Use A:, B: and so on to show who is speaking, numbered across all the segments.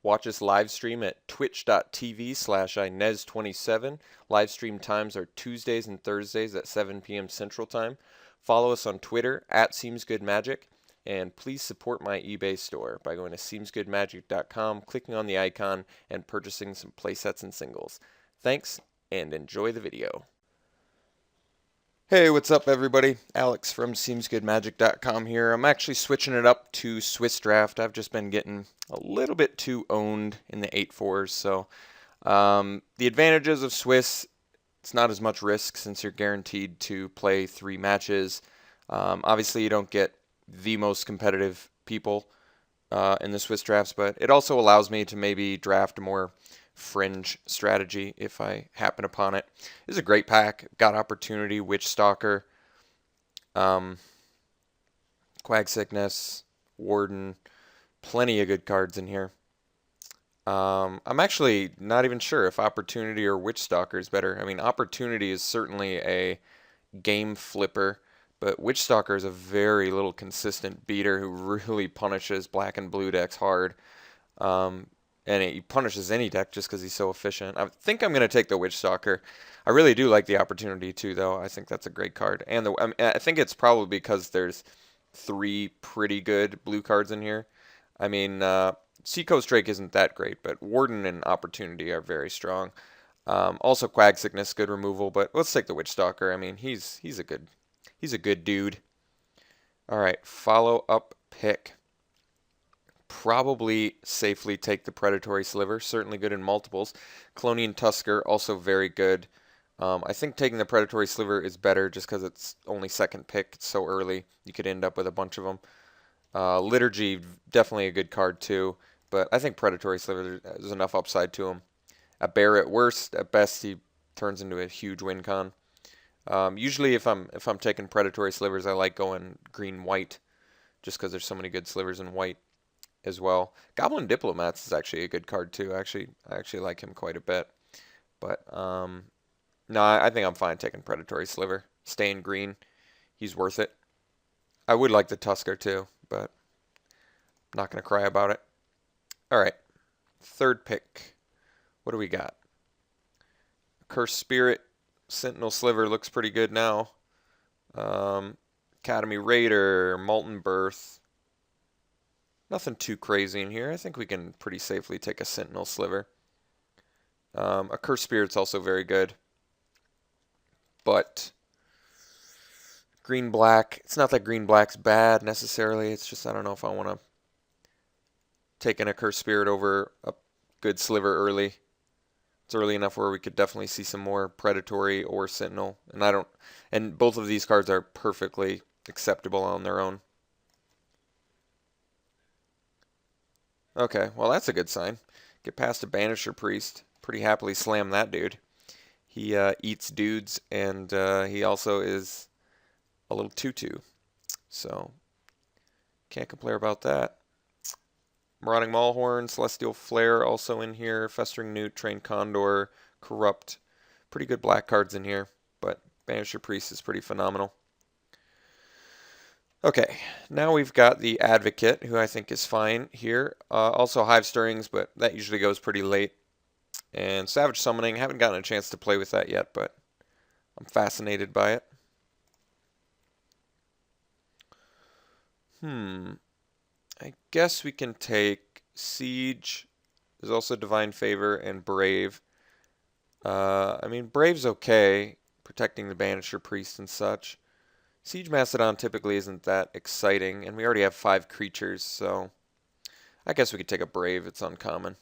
A: Watch us live stream at twitch.tv/Inez27. Live stream times are Tuesdays and Thursdays at 7 p.m. Central Time. Follow us on Twitter at SeemsGoodMagic. And please support my eBay store by going to SeemsGoodMagic.com, clicking on the icon, and purchasing some playsets and singles. Thanks, and enjoy the video. Hey, what's up everybody? Alex from SeemsGoodMagic.com here. I'm actually switching it up to Swiss Draft. I've just been getting a little bit too owned in the 8-4s, so the advantages of Swiss, it's not as much risk since you're guaranteed to play 3 matches. Obviously you don't get the most competitive people in the Swiss drafts, but it also allows me to maybe draft a more fringe strategy if I happen upon it. This is a great pack. Got Opportunity, Witch Stalker, Quag Sickness, Warden, plenty of good cards in here. I'm actually not even sure if Opportunity or Witch Stalker is better. I mean, Opportunity is certainly a game flipper, but Witch Stalker is a very little consistent beater who really punishes black and blue decks hard. And he punishes any deck just because he's so efficient. I think I'm going to take the Witch Stalker. I really do like the Opportunity too, though. I think that's a great card. And I think it's probably because there's 3 pretty good blue cards in here. I mean, Seacoast Drake isn't that great, but Warden and Opportunity are very strong. Also, Quag Sickness, good removal, but let's take the Witch Stalker. I mean, he's a good dude. All right, follow up pick. Probably safely take the Predatory Sliver. Certainly good in multiples. Clonian Tusker, also very good. I think taking the Predatory Sliver is better just because it's only second pick. It's so early. You could end up with a bunch of them. Liturgy, definitely a good card too. But I think Predatory Sliver, there's enough upside to him. A Bear at worst. At best, he turns into a huge win con. Usually if I'm taking Predatory Slivers, I like going green-white just because there's so many good slivers in white as well. Goblin Diplomats is actually a good card too. I actually like him quite a bit. But no, I think I'm fine taking Predatory Sliver. Staying green, he's worth it. I would like the Tusker too, but I'm not going to cry about it. All right, third pick. What do we got? Cursed Spirit, Sentinel Sliver looks pretty good now. Academy Raider, Molten Birth. Nothing too crazy in here. I think we can pretty safely take a Sentinel Sliver. A Cursed Spirit's also very good. But green-black, it's not that green-black's bad necessarily. It's just I don't know if I want to take in a Cursed Spirit over a good Sliver early. It's early enough where we could definitely see some more Predatory or Sentinel. And both of these cards are perfectly acceptable on their own. Okay, well that's a good sign. Get past a Banisher Priest. Pretty happily slam that dude. He eats dudes, and he also is a little 2/2. So, can't complain about that. Marauding Maulhorn, Celestial Flare also in here. Festering Newt, Trained Condor, Corrupt. Pretty good black cards in here, but Banisher Priest is pretty phenomenal. Okay, now we've got the Advocate, who I think is fine here. Also Hive Stirrings, but that usually goes pretty late. And Savage Summoning, haven't gotten a chance to play with that yet, but I'm fascinated by it. I guess we can take Siege. There's also Divine Favor and Brave. I mean, Brave's okay, protecting the Banisher Priest and such. Siege Mastodon typically isn't that exciting, and we already have 5 creatures, so I guess we could take a Brave. It's uncommon.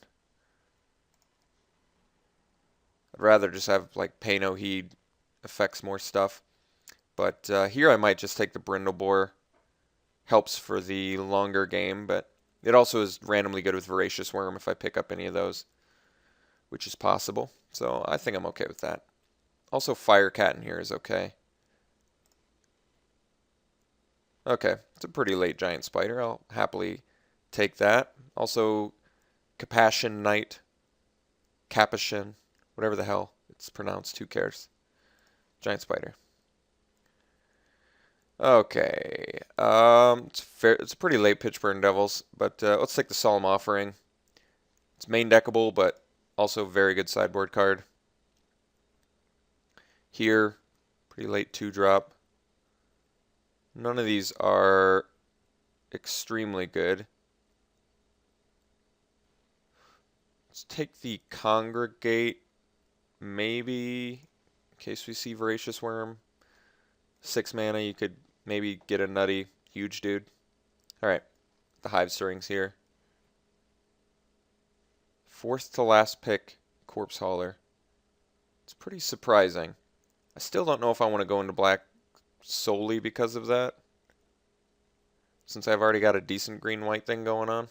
A: I'd rather just have, like, Pay No Heed affects more stuff. But here I might just take the Brindlebore. Helps for the longer game, but it also is randomly good with Voracious Worm if I pick up any of those, which is possible. So I think I'm okay with that. Also Firecat in here is okay. Okay, it's a pretty late Giant Spider. I'll happily take that. Also Capashen Knight, Capuchin, whatever the hell it's pronounced, who cares? Giant Spider. Okay, it's a pretty late pitch Burn Devils, but let's take the Solemn Offering. It's main deckable, but also very good sideboard card. Here, pretty late 2-drop. None of these are extremely good. Let's take the Congregate, maybe, in case we see Voracious Worm. 6 mana, you could maybe get a nutty, huge dude. Alright, the Hive Stirrings here. 4th to last pick, Corpse Hauler. It's pretty surprising. I still don't know if I want to go into black solely because of that, since I've already got a decent green-white thing going on.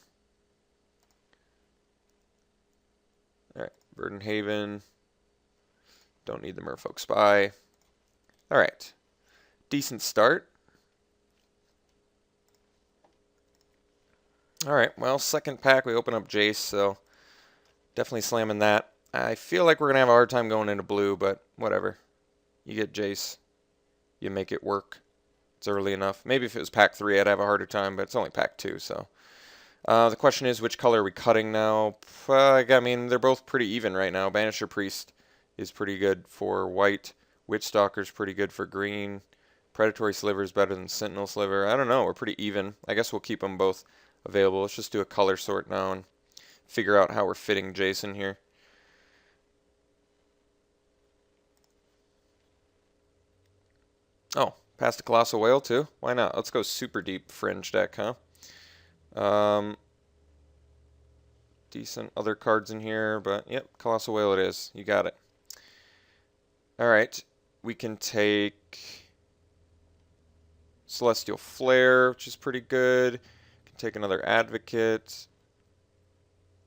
A: Alright, Verdant Haven. Don't need the Merfolk Spy. Alright, decent start. Alright, well, second pack we open up Jace, so definitely slamming that. I feel like we're going to have a hard time going into blue, but whatever. You get Jace. You make it work. It's early enough. Maybe if it was pack 3, I'd have a harder time, but it's only pack 2, so. The question is, which color are we cutting now? I mean, they're both pretty even right now. Banisher Priest is pretty good for white. Witch Stalker's pretty good for green. Predatory Sliver is better than Sentinel Sliver. I don't know. We're pretty even. I guess we'll keep them both available. Let's just do a color sort now and figure out how we're fitting Jason here. Oh, past a Colossal Whale too? Why not? Let's go super deep Fringe deck, huh? Decent other cards in here, but yep, Colossal Whale it is. You got it. Alright, we can take Celestial Flare, which is pretty good. Can take another Advocate.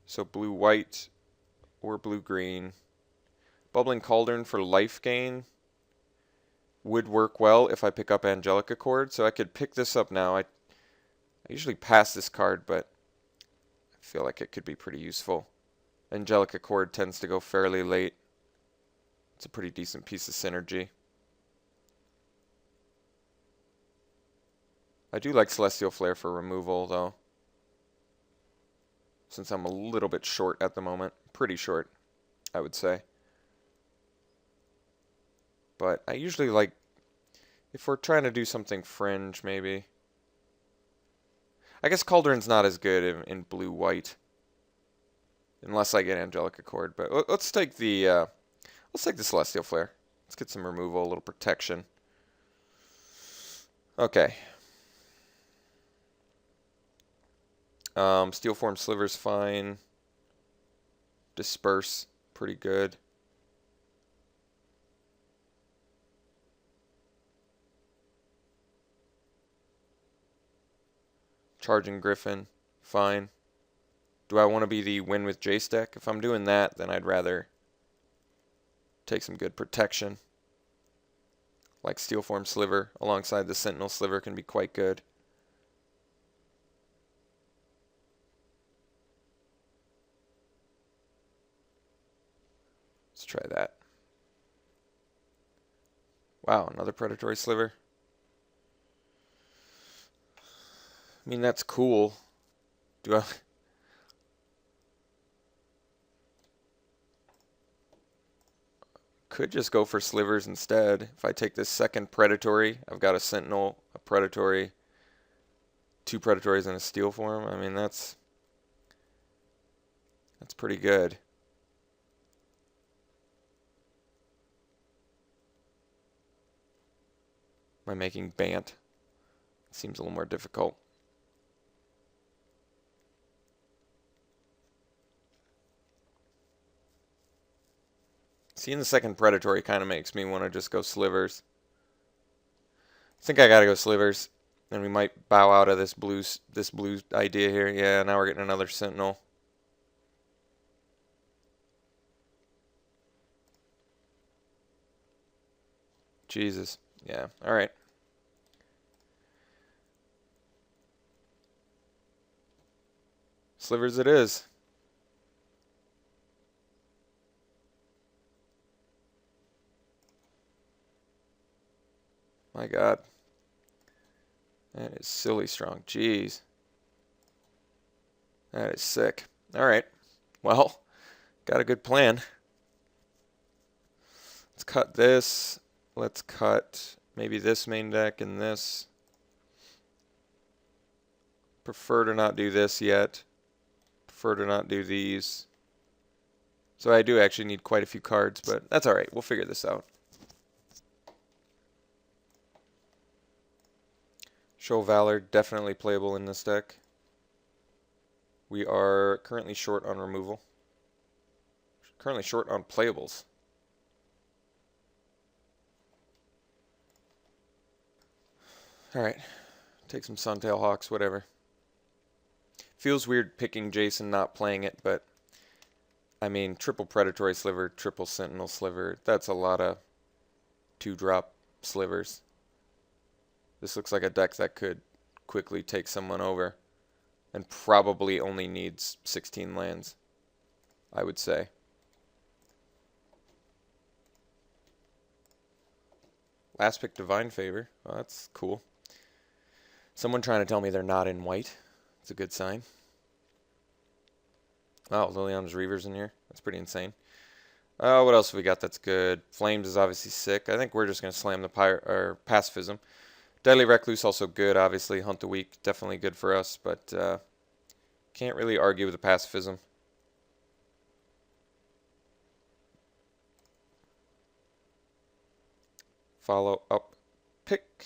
A: So blue-white or blue-green. Bubbling Cauldron for life gain would work well if I pick up Angelic Accord. So I could pick this up now. I usually pass this card, but I feel like it could be pretty useful. Angelic Accord tends to go fairly late. It's a pretty decent piece of synergy. I do like Celestial Flare for removal, though, since I'm a little bit short at the moment. Pretty short, I would say. But I usually like, if we're trying to do something fringe, maybe. I guess Cauldron's not as good in blue-white, unless I get Angelic Accord. But let's take the Celestial Flare. Let's get some removal, a little protection. Okay. Steel Form Sliver's fine. Disperse, pretty good. Charging Griffin, fine. Do I want to be the win with Jace deck? If I'm doing that, then I'd rather take some good protection. Like Steel Form Sliver alongside the Sentinel Sliver can be quite good. Let's try that. Wow, another Predatory Sliver. I mean, that's cool. Do I... Could just go for slivers instead. If I take this second Predatory, I've got a Sentinel, a Predatory, 2 Predatories, and a Steel Form. I mean, that's pretty good. Am I making Bant? Seems a little more difficult. Seeing the second Predatory kind of makes me want to just go slivers. I think I gotta go slivers, and we might bow out of this blue idea here. Yeah, now we're getting another Sentinel. Jesus. Yeah. All right. Slivers it is. My God. That is silly strong. Jeez. That is sick. All right. Well, got a good plan. Let's cut this. Let's cut maybe this main deck and this. Prefer to not do this yet. Prefer to not do these. So I do actually need quite a few cards, but that's alright. We'll figure this out. Show of Valor, definitely playable in this deck. We are currently short on removal. Currently short on playables. Alright. Take some Suntail Hawks, whatever. Feels weird picking Jason, not playing it, but I mean, triple Predatory Sliver, triple Sentinel Sliver, that's a lot of 2-drop slivers. This looks like a deck that could quickly take someone over and probably only needs 16 lands, I would say. Last pick, Divine Favor. Well, that's cool. Someone trying to tell me they're not in white. It's a good sign. Oh, Liliana's Reaver's in here. That's pretty insane. What else have we got that's good? Flames is obviously sick. I think we're just going to slam the Pacifism. Deadly Recluse also good, obviously. Hunt the Weak, definitely good for us, but can't really argue with the Pacifism. Follow up pick.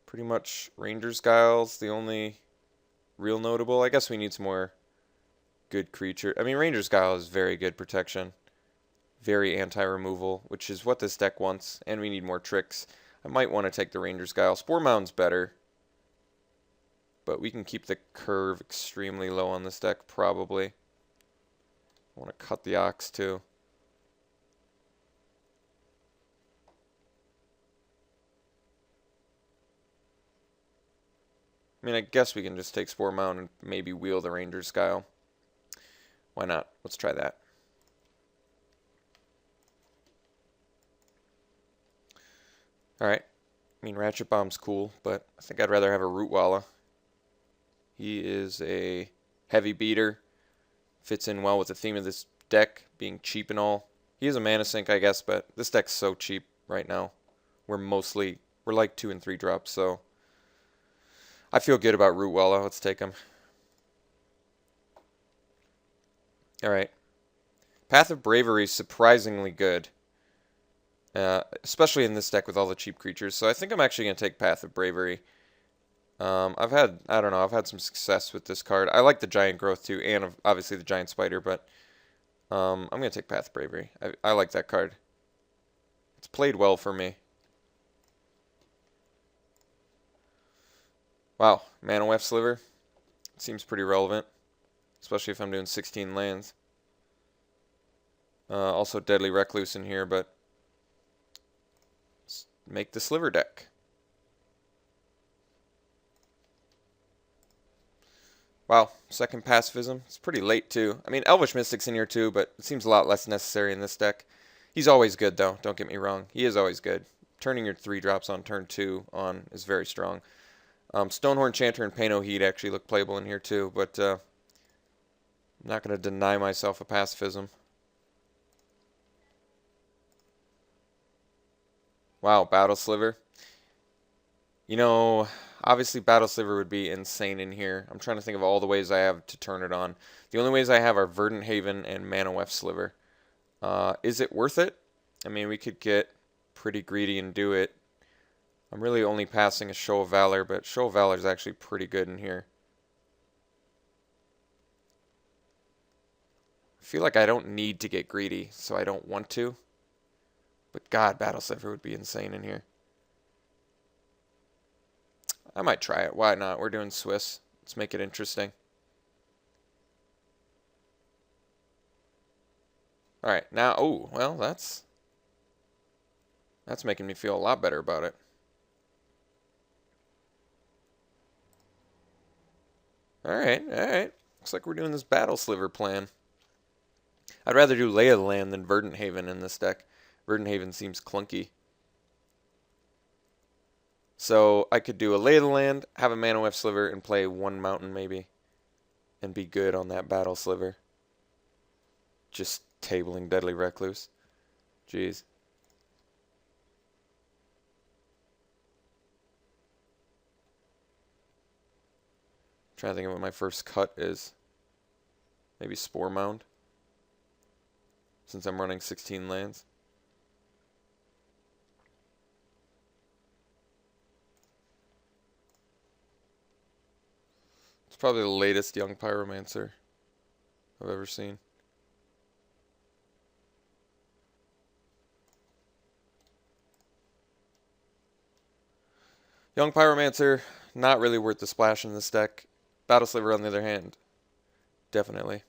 A: Pretty much Ranger's Guile's the only real notable. I guess we need some more good creature. I mean, Ranger's Guile is very good protection. Very anti-removal, which is what this deck wants, and we need more tricks. I might want to take the Ranger's Guile. Spore Mound's better, but we can keep the curve extremely low on this deck, probably. I want to cut the Ox, too. I mean, I guess we can just take Spore Mound and maybe wheel the Ranger's Guile. Why not? Let's try that. Alright. I mean, Ratchet Bomb's cool, but I think I'd rather have a Rootwalla. He is a heavy beater. Fits in well with the theme of this deck, being cheap and all. He is a mana sink, I guess, but this deck's so cheap right now. We're like 2 and 3 drops, so I feel good about Rootwalla. Let's take him. Alright. Path of Bravery is surprisingly good. Especially in this deck with all the cheap creatures. So I think I'm actually going to take Path of Bravery. I've had some success with this card. I like the Giant Growth too, and obviously the Giant Spider, but I'm going to take Path of Bravery. I like that card. It's played well for me. Wow, Mana Weft Sliver. Seems pretty relevant, especially if I'm doing 16 lands. Also Deadly Recluse in here, but let's make the Sliver deck. Wow, second Pacifism. It's pretty late too. I mean, Elvish Mystic's in here too, but it seems a lot less necessary in this deck. He's always good though, don't get me wrong. He is always good. Turning your 3 drops on turn 2 on is very strong. Stonehorn Chanter and Pain Heat actually look playable in here too, but I'm not going to deny myself a Pacifism. Wow, Battle Sliver. You know, obviously Battle Sliver would be insane in here. I'm trying to think of all the ways I have to turn it on. The only ways I have are Verdant Haven and Mana Weft Sliver. Is it worth it? I mean, we could get pretty greedy and do it. I'm really only passing a Show of Valor, but Show of Valor is actually pretty good in here. I feel like I don't need to get greedy, so I don't want to. But God, Battle Sliver would be insane in here. I might try it. Why not? We're doing Swiss. Let's make it interesting. Alright, now, oh, well, that's making me feel a lot better about it. Alright, alright. Looks like we're doing this Battle Sliver plan. I'd rather do Lay of the Land than Verdant Haven in this deck. Verdant Haven seems clunky. So I could do a Lay of the Land, have a Mana Weft Sliver, and play 1 mountain maybe. and be good on that battle sliver. Just tabling Deadly Recluse. Jeez. Trying to think of what my first cut is. Maybe Spore Mound, since I'm running 16 lands. It's probably the latest Young Pyromancer I've ever seen. Young Pyromancer, not really worth the splash in this deck. Battle Sliver, on the other hand, definitely.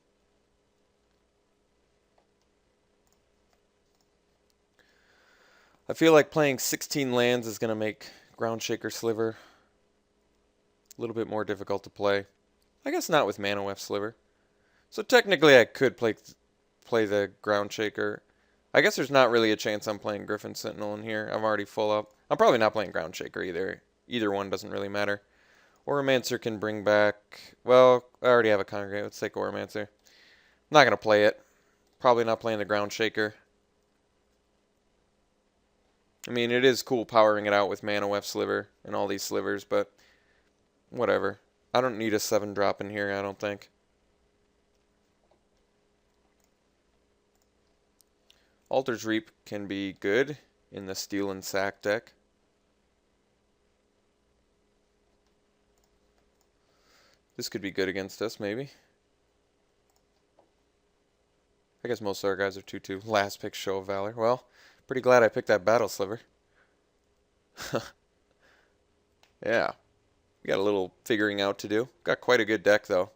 A: I feel like playing 16 lands is going to make Ground Shaker Sliver a little bit more difficult to play. I guess not with Mana Weft Sliver. So technically I could play the Ground Shaker. I guess there's not really a chance I'm playing Griffin Sentinel in here. I'm already full up. I'm probably not playing Ground Shaker either. Either one doesn't really matter. Oromancer can bring back... Well, I already have a Congregate. Let's take Oromancer. I'm not going to play it. Probably not playing the Ground Shaker. I mean, it is cool powering it out with Mana Weft Sliver and all these slivers, but whatever. I don't need a 7-drop in here, I don't think. Altar's Reap can be good in the Steel and Sack deck. This could be good against us, maybe. I guess most of our guys are 2-2. Last pick, Show of Valor. Well, pretty glad I picked that Battle Sliver. Yeah. We got a little figuring out to do. Got quite a good deck, though.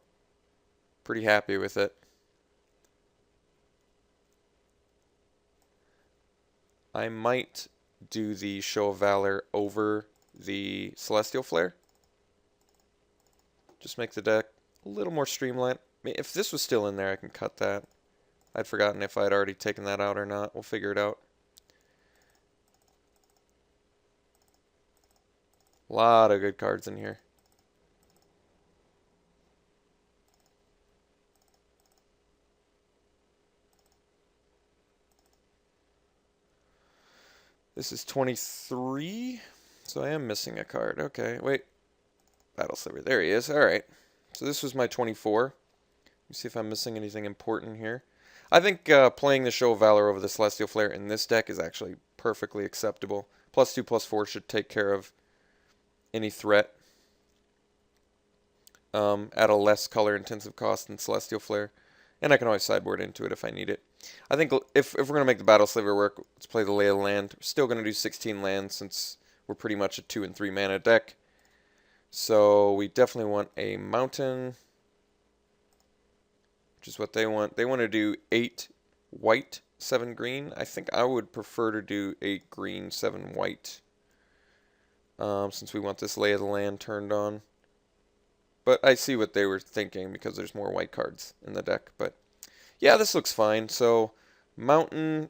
A: Pretty happy with it. I might do the Show of Valor over the Celestial Flare. Just make the deck a little more streamlined. I mean, if this was still in there, I can cut that. I'd forgotten if I'd already taken that out or not. We'll figure it out. A lot of good cards in here. This is 23, so I am missing a card. Okay, wait. Battle Sliver. There he is. All right. So this was my 24. Let me see if I'm missing anything important here. I think playing the Show of Valor over the Celestial Flare in this deck is actually perfectly acceptable. +2/+4 should take care of any threat at a less color-intensive cost than Celestial Flare. And I can always sideboard into it if I need it. I think if we're going to make the Battle Sliver work, let's play the Lay of the Land. We're still going to do 16 lands since we're pretty much a 2 and 3 mana deck. So we definitely want a mountain, which is what they want. They want to do 8 white, 7 green. I think I would prefer to do 8 green, 7 white, since we want this Lay of the Land turned on. But I see what they were thinking because there's more white cards in the deck. But yeah, this looks fine. So mountain,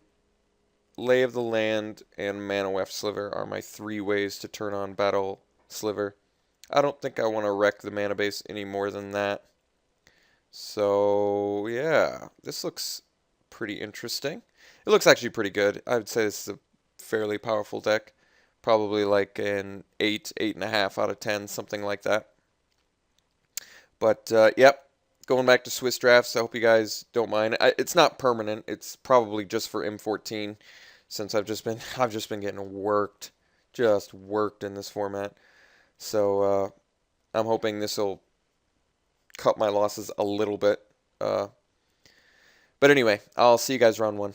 A: Lay of the Land, and Mana Weft Sliver are my 3 ways to turn on Battle Sliver. I don't think I want to wreck the mana base any more than that. So yeah, this looks pretty interesting. It looks actually pretty good. I would say this is a fairly powerful deck. Probably like an 8, 8.5 out of 10, something like that. But yep, going back to Swiss drafts. I hope you guys don't mind. It's not permanent. It's probably just for M14, since I've just been getting worked, just worked in this format. So I'm hoping this will cut my losses a little bit. But anyway, I'll see you guys round 1.